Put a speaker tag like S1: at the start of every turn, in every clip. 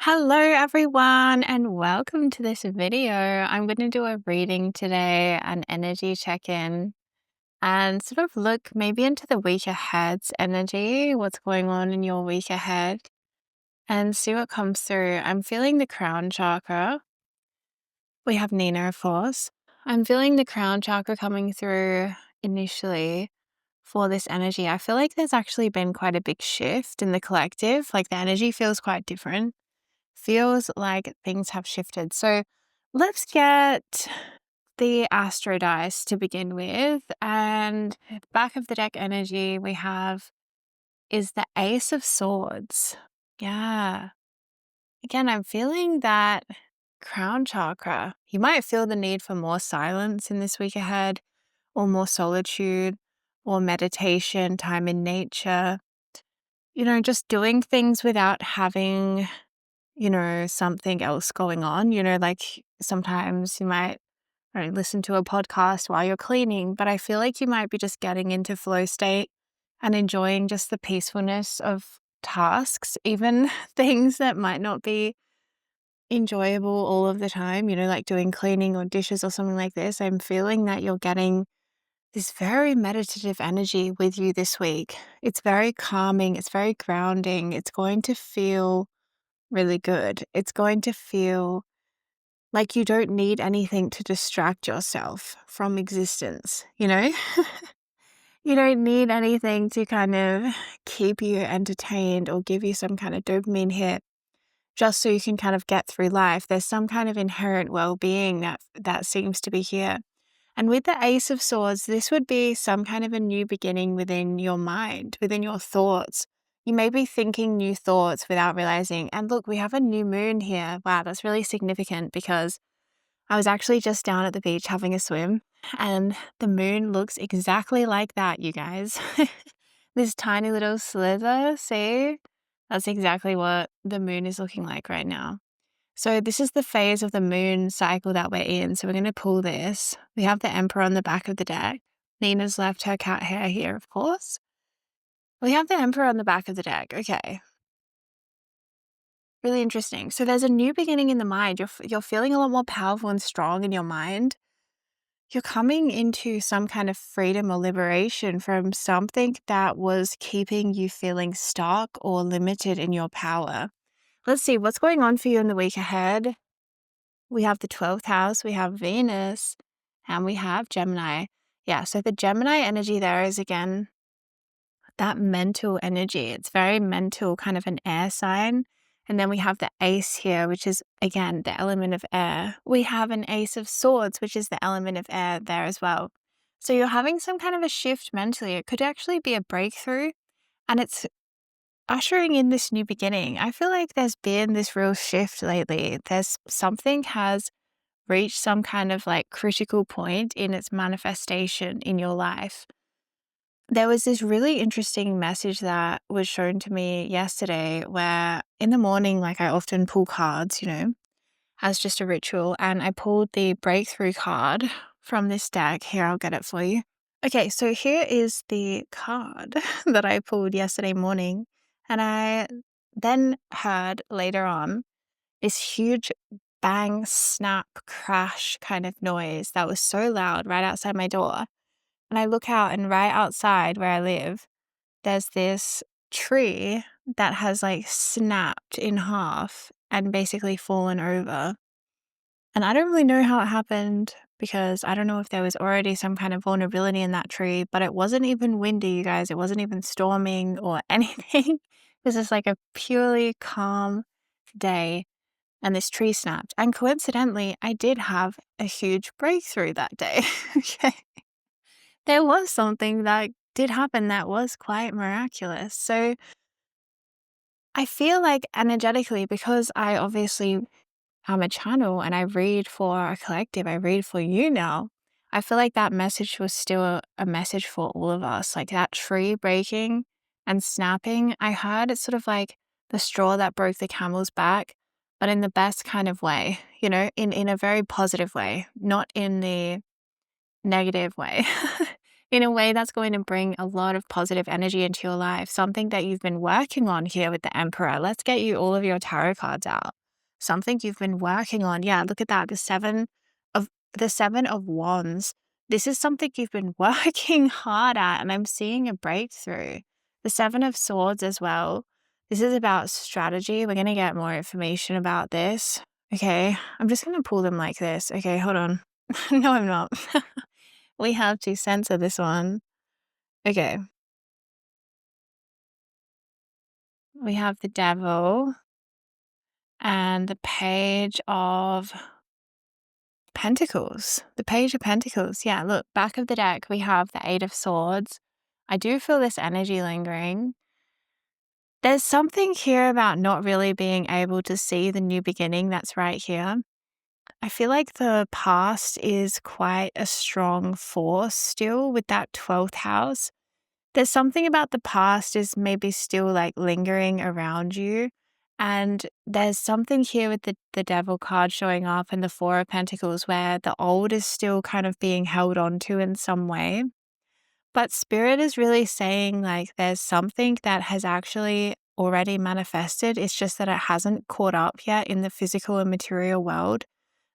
S1: Hello, everyone, and welcome to this video. I'm going to do a reading today, an energy check in, and sort of look maybe into the week ahead's energy, what's going on in your week ahead, and see what comes through. I'm feeling the crown chakra. We have Nina, of course. I'm feeling the crown chakra coming through initially for this energy. I feel like there's actually been quite a big shift in the collective, like the energy feels quite different. Feels like things have shifted. So let's get the Astro dice to begin with. And back of the deck energy we have is the Ace of Swords. Yeah. Again, I'm feeling that crown chakra. You might feel the need for more silence in this week ahead, or more solitude, or meditation, time in nature. Just doing things without having something else going on. Like sometimes you might listen to a podcast while you're cleaning, but I feel like you might be just getting into flow state and enjoying just the peacefulness of tasks, even things that might not be enjoyable all of the time, like doing cleaning or dishes or something like this. I'm feeling that you're getting this very meditative energy with you this week. It's very calming, it's very grounding, it's going to feel really good. It's going to feel like you don't need anything to distract yourself from existence, You don't need anything to kind of keep you entertained or give you some kind of dopamine hit just so you can kind of get through life. There's some kind of inherent well-being that seems to be here. And with the Ace of Swords, this would be some kind of a new beginning within your mind, within your thoughts. You may be thinking new thoughts without realizing. And look, we have a new moon here. Wow, that's really significant because I was actually just down at the beach having a swim and the moon looks exactly like that, you guys. This tiny little slither, see? That's exactly what the moon is looking like right now. So this is the phase of the moon cycle that we're in. So we're going to pull this. We have the Emperor on the back of the deck. Nina's left her cat hair here, of course. We have the Emperor on the back of the deck. Okay. Really interesting. So there's a new beginning in the mind. You're feeling a lot more powerful and strong in your mind. You're coming into some kind of freedom or liberation from something that was keeping you feeling stuck or limited in your power. Let's see what's going on for you in the week ahead. We have the 12th house, we have Venus, and we have Gemini. Yeah, so the Gemini energy there is, again, that mental energy. It's very mental, kind of an air sign. And then we have the Ace here, which is, again, the element of air. We have an Ace of Swords, which is the element of air there as well. So you're having some kind of a shift mentally. It could actually be a breakthrough, and it's ushering in this new beginning. I feel like there's been this real shift lately. Something has reached some kind of like critical point in its manifestation in your life. There was this really interesting message that was shown to me yesterday where in the morning, like I often pull cards, as just a ritual. And I pulled the breakthrough card from this deck. Here, I'll get it for you. Okay, so here is the card that I pulled yesterday morning. And I then heard later on this huge bang, snap, crash kind of noise that was so loud right outside my door. And I look out, and right outside where I live, there's this tree that has like snapped in half and basically fallen over. And I don't really know how it happened because I don't know if there was already some kind of vulnerability in that tree, but it wasn't even windy, you guys. It wasn't even storming or anything. It was just like a purely calm day. And this tree snapped. And coincidentally, I did have a huge breakthrough that day. Okay. There was something that did happen that was quite miraculous. So I feel like energetically, because I obviously am a channel and I read for a collective, I read for you now, I feel like that message was still a message for all of us. Like that tree breaking and snapping, I heard it's sort of like the straw that broke the camel's back, but in the best kind of way, in a very positive way, not in the negative way. in a way that's going to bring a lot of positive energy into your life, something that you've been working on here with the Emperor. Let's get you all of your tarot cards out. Something you've been working on. Yeah, look at that. Of the 7 of Wands. This is something you've been working hard at, and I'm seeing a breakthrough. The 7 of Swords as well. This is about strategy. We're going to get more information about this. Okay, I'm just going to pull them like this. Okay, hold on. No, I'm not. We have to censor this one. Okay. We have the Devil and the Page of Pentacles. The Page of Pentacles. Yeah, look, back of the deck, we have the 8 of Swords. I do feel this energy lingering. There's something here about not really being able to see the new beginning that's right here. I feel like the past is quite a strong force still with that 12th house. There's something about the past is maybe still like lingering around you. And there's something here with the Devil card showing up and the 4 of Pentacles where the old is still kind of being held on to in some way. But Spirit is really saying like there's something that has actually already manifested. It's just that it hasn't caught up yet in the physical and material world.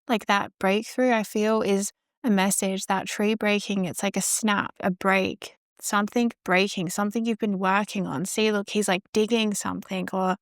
S1: Like that breakthrough, I feel, is a message. That tree breaking, it's like a snap, a break, something breaking, something you've been working on. See, look, he's like digging something, or,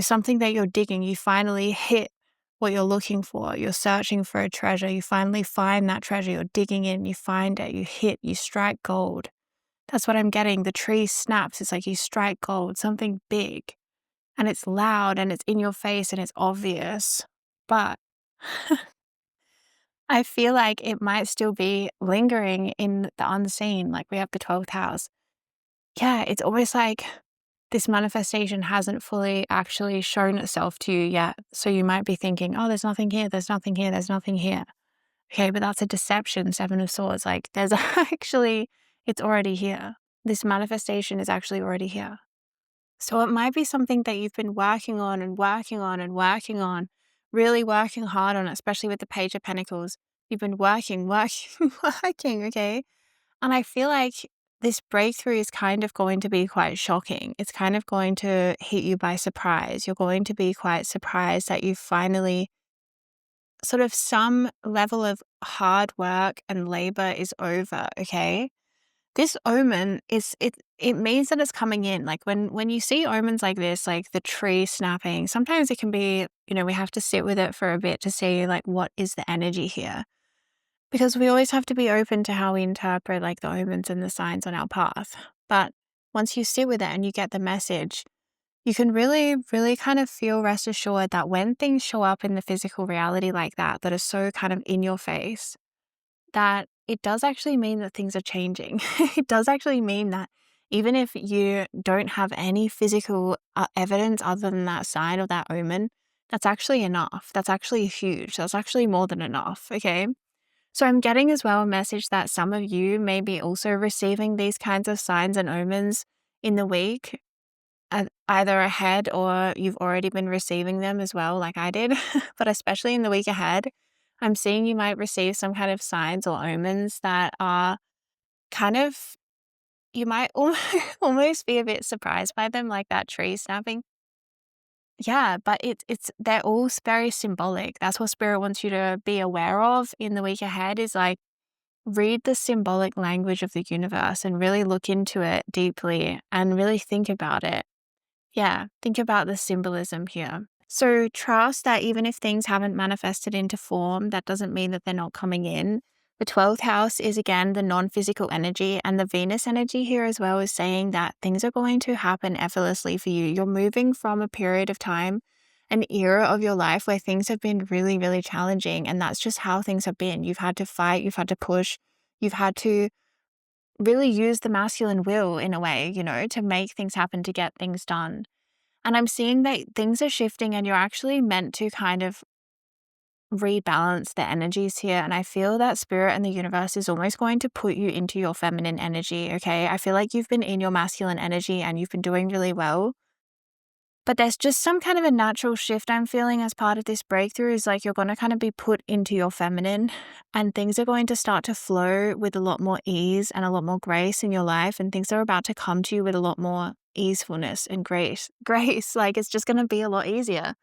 S1: something that you're digging. You finally hit what you're looking for. You're searching for a treasure. You finally find that treasure. You're digging in, you find it, you hit, you strike gold. That's what I'm getting. The tree snaps. It's like you strike gold, something big, and it's loud and it's in your face and it's obvious. But I feel like it might still be lingering in the unseen. Like we have the 12th house. Yeah, it's almost like this manifestation hasn't fully actually shown itself to you yet. So you might be thinking, oh, there's nothing here, there's nothing here, there's nothing here. Okay, but that's a deception, 7 of Swords. Like there's actually, it's already here. This manifestation is actually already here. So it might be something that you've been working on and working on and working on, really working hard on, especially with the Page of Pentacles. You've been working, working, okay? And I feel like this breakthrough is kind of going to be quite shocking. It's kind of going to hit you by surprise. You're going to be quite surprised that you finally sort of some level of hard work and labor is over, okay? This omen it means that it's coming in. Like when you see omens like this, like the tree snapping, sometimes it can be, we have to sit with it for a bit to see like what is the energy here. Because we always have to be open to how we interpret like the omens and the signs on our path. But once you sit with it and you get the message, you can really, really kind of feel rest assured that when things show up in the physical reality like that are so kind of in your face, that it does actually mean that things are changing. It does actually mean that even if you don't have any physical evidence other than that sign or that omen, that's actually enough. That's actually huge. That's actually more than enough, okay? So I'm getting as well a message that some of you may be also receiving these kinds of signs and omens in the week, either ahead or you've already been receiving them as well, like I did. But especially in the week ahead, I'm seeing you might receive some kind of signs or omens that are kind of, you might almost be a bit surprised by them, like that tree snapping. Yeah, but they're all very symbolic. That's what Spirit wants you to be aware of in the week ahead, is like read the symbolic language of the universe and really look into it deeply and really think about it. Yeah, think about the symbolism here. So trust that even if things haven't manifested into form, that doesn't mean that they're not coming in. The 12th house is again the non-physical energy, and the Venus energy here as well is saying that things are going to happen effortlessly for you. You're moving from a period of time, an era of your life where things have been really, really challenging, and that's just how things have been. You've had to fight, you've had to push, you've had to really use the masculine will in a way, to make things happen, to get things done. And I'm seeing that things are shifting and you're actually meant to kind of rebalance the energies here. And I feel that Spirit and the universe is almost going to put you into your feminine energy, okay? I feel like you've been in your masculine energy and you've been doing really well. But there's just some kind of a natural shift I'm feeling as part of this breakthrough is like you're going to kind of be put into your feminine and things are going to start to flow with a lot more ease and a lot more grace in your life. And things are about to come to you with a lot more easefulness and grace. Grace, like it's just going to be a lot easier.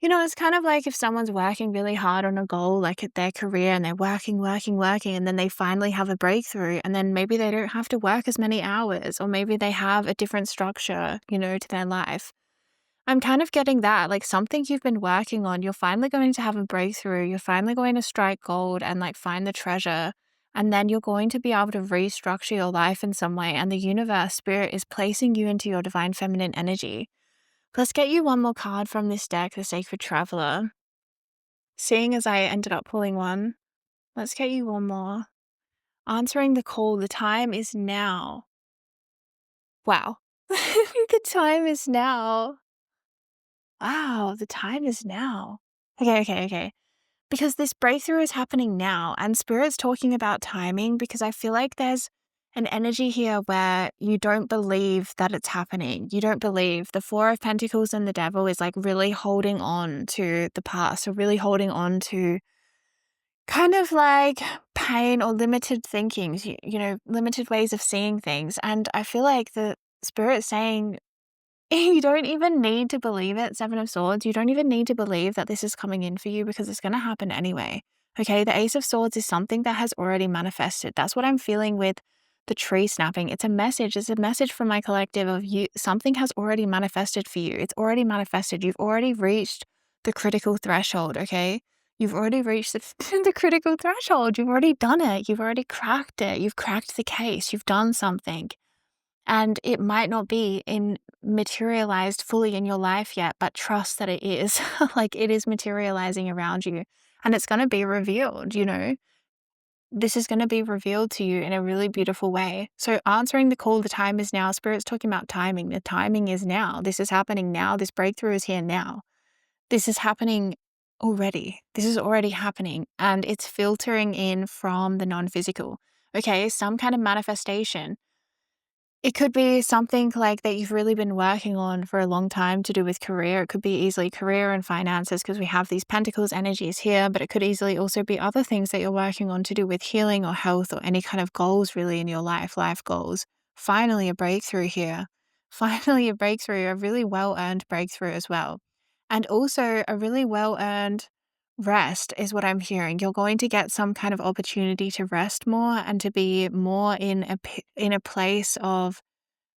S1: It's kind of like if someone's working really hard on a goal, like at their career, and they're working, working, working, and then they finally have a breakthrough, and then maybe they don't have to work as many hours, or maybe they have a different structure, to their life. I'm kind of getting that, like something you've been working on, you're finally going to have a breakthrough, you're finally going to strike gold and like find the treasure. And then you're going to be able to restructure your life in some way. And the universe, spirit is placing you into your divine feminine energy. Let's get you one more card from this deck, the Sacred Traveler. Seeing as I ended up pulling one, let's get you one more. Answering the call, the time is now. Wow. The time is now. Wow, the time is now. Okay. Because this breakthrough is happening now, and Spirit's talking about timing because I feel like there's an energy here where you don't believe that it's happening. You don't believe. The Four of Pentacles and the Devil is like really holding on to the past, or really holding on to kind of like pain or limited thinkings, limited ways of seeing things. And I feel like the Spirit's saying, you don't even need to believe it, Seven of Swords. You don't even need to believe that this is coming in for you because it's going to happen anyway. Okay, the Ace of Swords is something that has already manifested. That's what I'm feeling with the tree snapping. It's a message. It's a message from my collective of you. Something has already manifested for you. It's already manifested. You've already reached the critical threshold, okay? You've already reached the critical threshold. You've already done it. You've already cracked it. You've cracked the case. You've done something. And it might not be materialized fully in your life yet, but trust that it is. Like it is materializing around you. And it's going to be revealed, This is going to be revealed to you in a really beautiful way. So answering the call, the time is now. Spirit's talking about timing. The timing is now. This is happening now. This breakthrough is here now. This is happening already. This is already happening. And it's filtering in from the non-physical. Okay, some kind of manifestation. It could be something like that you've really been working on for a long time to do with career. It could be easily career and finances because we have these pentacles energies here, but it could easily also be other things that you're working on to do with healing or health or any kind of goals really in your life goals. Finally, a breakthrough here. Finally, a breakthrough, a really well-earned breakthrough as well. And also a really well-earned rest is what I'm hearing. You're going to get some kind of opportunity to rest more and to be more in a place of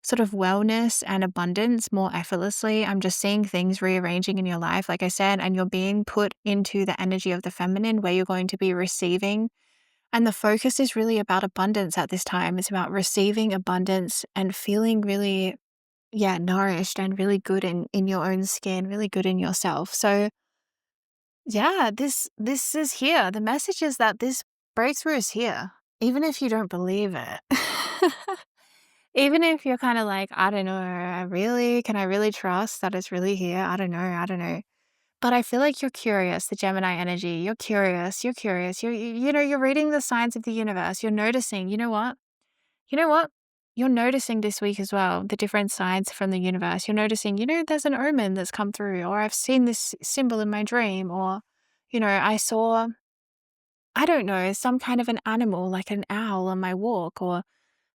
S1: sort of wellness and abundance more effortlessly. I'm just seeing things rearranging in your life, like I said, and you're being put into the energy of the feminine where you're going to be receiving. And the focus is really about abundance at this time. It's about receiving abundance and feeling really, nourished and really good in your own skin, really good in yourself. So yeah, this is here. The message is that this breakthrough is here, even if you don't believe it. Even if you're kind of like, I don't know, can I really trust that it's really here? I don't know. But I feel like you're curious, the Gemini energy. You're curious. You're reading the signs of the universe. You're noticing, you know what? You know what? You're noticing this week as well, the different signs from the universe. You're noticing, there's an omen that's come through, or I've seen this symbol in my dream, or, I saw, I don't know, some kind of an animal like an owl on my walk, or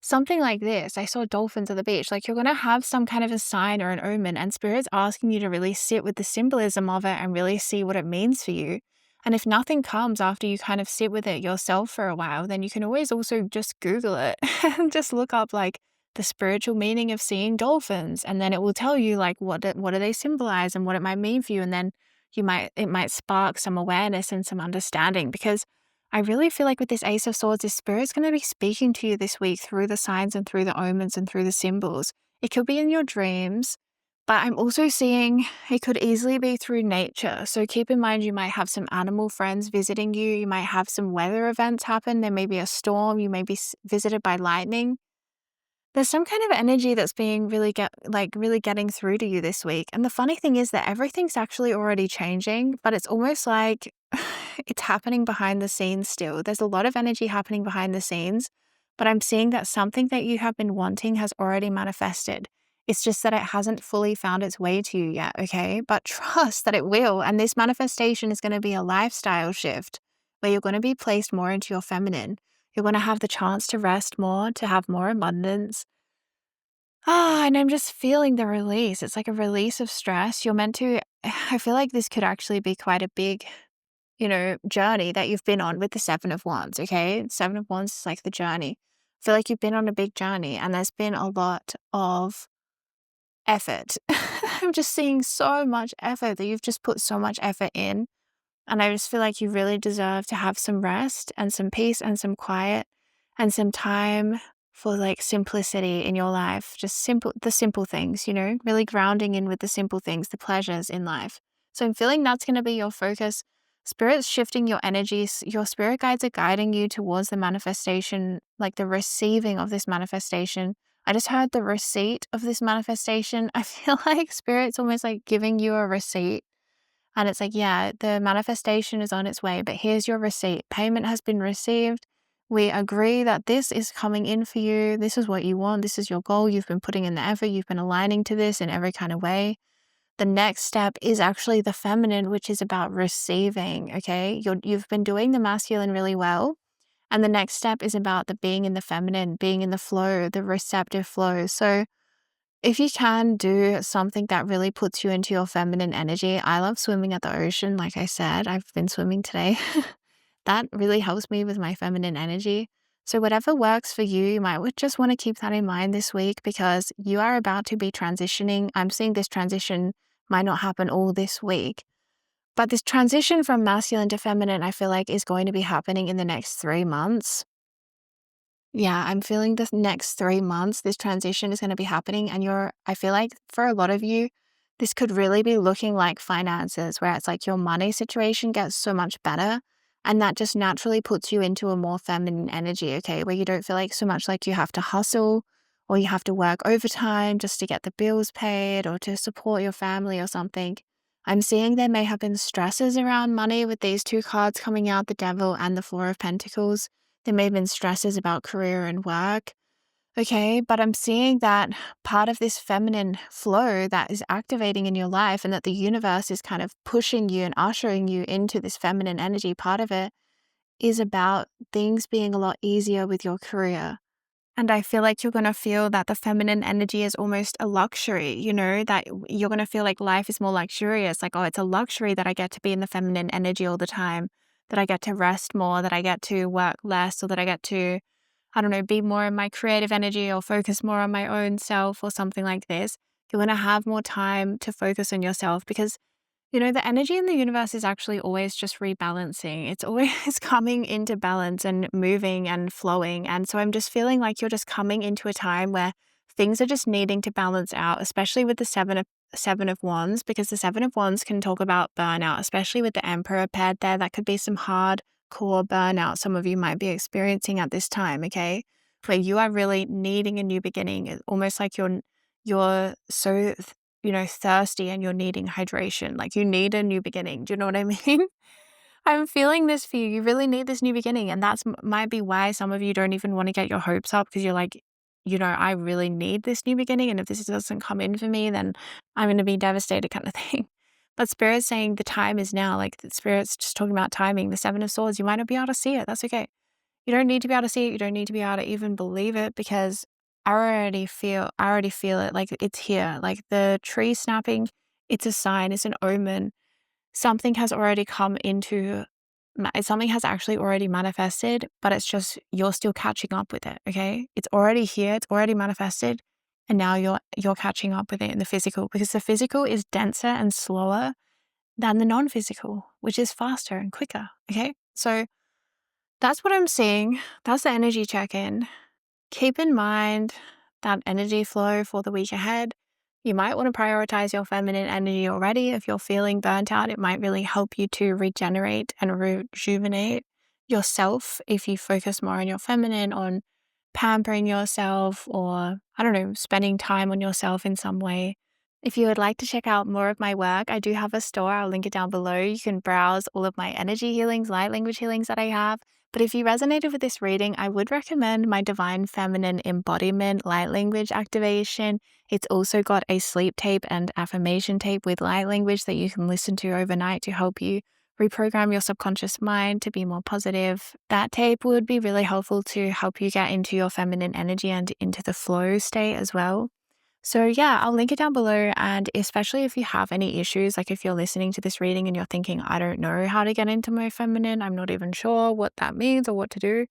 S1: something like this. I saw dolphins at the beach. Like you're going to have some kind of a sign or an omen, and Spirit's asking you to really sit with the symbolism of it and really see what it means for you. And if nothing comes after you kind of sit with it yourself for a while, then you can always also just Google it and just look up like the spiritual meaning of seeing dolphins. And then it will tell you like what do they symbolize and what it might mean for you. And then it might spark some awareness and some understanding, because I really feel like with this Ace of Swords, this Spirit's going to be speaking to you this week through the signs and through the omens and through the symbols. It could be in your dreams, but I'm also seeing it could easily be through nature. So keep in mind, you might have some animal friends visiting you. You might have some weather events happen. There may be a storm. You may be visited by lightning. There's some kind of energy that's being really getting through to you this week. And the funny thing is that everything's actually already changing, but it's almost like it's happening behind the scenes still. There's a lot of energy happening behind the scenes, but I'm seeing that something that you have been wanting has already manifested. It's just that it hasn't fully found its way to you yet, okay? But trust that it will. And this manifestation is going to be a lifestyle shift where you're going to be placed more into your feminine. You're going to have the chance to rest more, to have more abundance. And I'm just feeling the release. It's like a release of stress. You're meant to, I feel like this could actually be quite a big, journey that you've been on with the Seven of Wands, okay? Seven of Wands is like the journey. I feel like you've been on a big journey and there's been a lot of effort. I'm just seeing so much effort that you've just put so much effort in. And I just feel like you really deserve to have some rest and some peace and some quiet and some time for like simplicity in your life. Just the simple things, really grounding in with the simple things, the pleasures in life. So I'm feeling that's going to be your focus. Spirit's shifting your energies. Your spirit guides are guiding you towards the manifestation, like the receiving of this manifestation. I just heard the receipt of this manifestation. I feel like spirit's almost like giving you a receipt. And it's like, yeah, the manifestation is on its way, but here's your receipt. Payment has been received. We agree that this is coming in for you. This is what you want. This is your goal. You've been putting in the effort. You've been aligning to this in every kind of way. The next step is actually the feminine, which is about receiving, okay? You've been doing the masculine really well. And the next step is about the being in the feminine, being in the flow, the receptive flow. So if you can do something that really puts you into your feminine energy, I love swimming at the ocean. Like I said, I've been swimming today. That really helps me with my feminine energy. So whatever works for you, you might just want to keep that in mind this week because you are about to be transitioning. I'm seeing this transition might not happen all this week, but this transition from masculine to feminine, I feel like is going to be happening in the next 3 months. Yeah, I'm feeling the next 3 months, this transition is going to be happening. And I feel like for a lot of you, this could really be looking like finances, where it's like your money situation gets so much better. And that just naturally puts you into a more feminine energy, okay, where you don't feel like so much like you have to hustle or you have to work overtime just to get the bills paid or to support your family or something. I'm seeing there may have been stresses around money with these two cards coming out, the Devil and the Four of Pentacles. There may have been stresses about career and work. Okay, but I'm seeing that part of this feminine flow that is activating in your life and that the universe is kind of pushing you and ushering you into this feminine energy, part of it is about things being a lot easier with your career. And I feel like you're going to feel that the feminine energy is almost a luxury, that you're going to feel like life is more luxurious. Like, oh, it's a luxury that I get to be in the feminine energy all the time, that I get to rest more, that I get to work less, or that I get to, I don't know, be more in my creative energy or focus more on my own self or something like this. You're going to have more time to focus on yourself because the energy in the universe is actually always just rebalancing. It's always coming into balance and moving and flowing. And so I'm just feeling like you're just coming into a time where things are just needing to balance out, especially with the Seven of Wands, because the Seven of Wands can talk about burnout, especially with the Emperor paired there. That could be some hardcore burnout some of you might be experiencing at this time, okay? Where you are really needing a new beginning. It's almost like you're so thirsty and you're needing hydration. Like you need a new beginning. Do you know what I mean? I'm feeling this for you. You really need this new beginning. And that's might be why some of you don't even want to get your hopes up because you're like, I really need this new beginning. And if this doesn't come in for me, then I'm going to be devastated kind of thing. But Spirit's saying the time is now. Like the Spirit's just talking about timing. The Seven of Swords, you might not be able to see it. That's okay. You don't need to be able to see it. You don't need to be able to even believe it because I already feel it. Like it's here. Like the tree snapping, it's a sign, it's an omen. Something has already come into, something has actually already manifested, but it's just, you're still catching up with it. Okay. It's already here. It's already manifested. And now you're catching up with it in the physical because the physical is denser and slower than the non-physical, which is faster and quicker. Okay. So that's what I'm seeing. That's the energy check-in. Keep in mind that energy flow for the week ahead. You might want to prioritize your feminine energy already. If you're feeling burnt out, it might really help you to regenerate and rejuvenate yourself if you focus more on your feminine, on pampering yourself or, I don't know, spending time on yourself in some way. If you would like to check out more of my work, I do have a store. I'll link it down below. You can browse all of my energy healings, light language healings that I have. But if you resonated with this reading, I would recommend my Divine Feminine Embodiment light language activation. It's also got a sleep tape and affirmation tape with light language that you can listen to overnight to help you reprogram your subconscious mind to be more positive. That tape would be really helpful to help you get into your feminine energy and into the flow state as well. So, yeah, I'll link it down below. And especially if you have any issues, like if you're listening to this reading and you're thinking, I don't know how to get into my feminine, I'm not even sure what that means or what to do,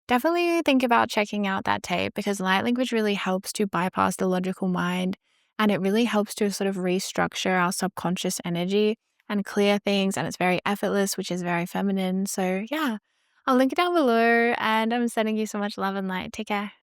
S1: definitely think about checking out that tape because light language really helps to bypass the logical mind and it really helps to sort of restructure our subconscious energy and clear things. And it's very effortless, which is very feminine. So, yeah, I'll link it down below and I'm sending you so much love and light. Take care.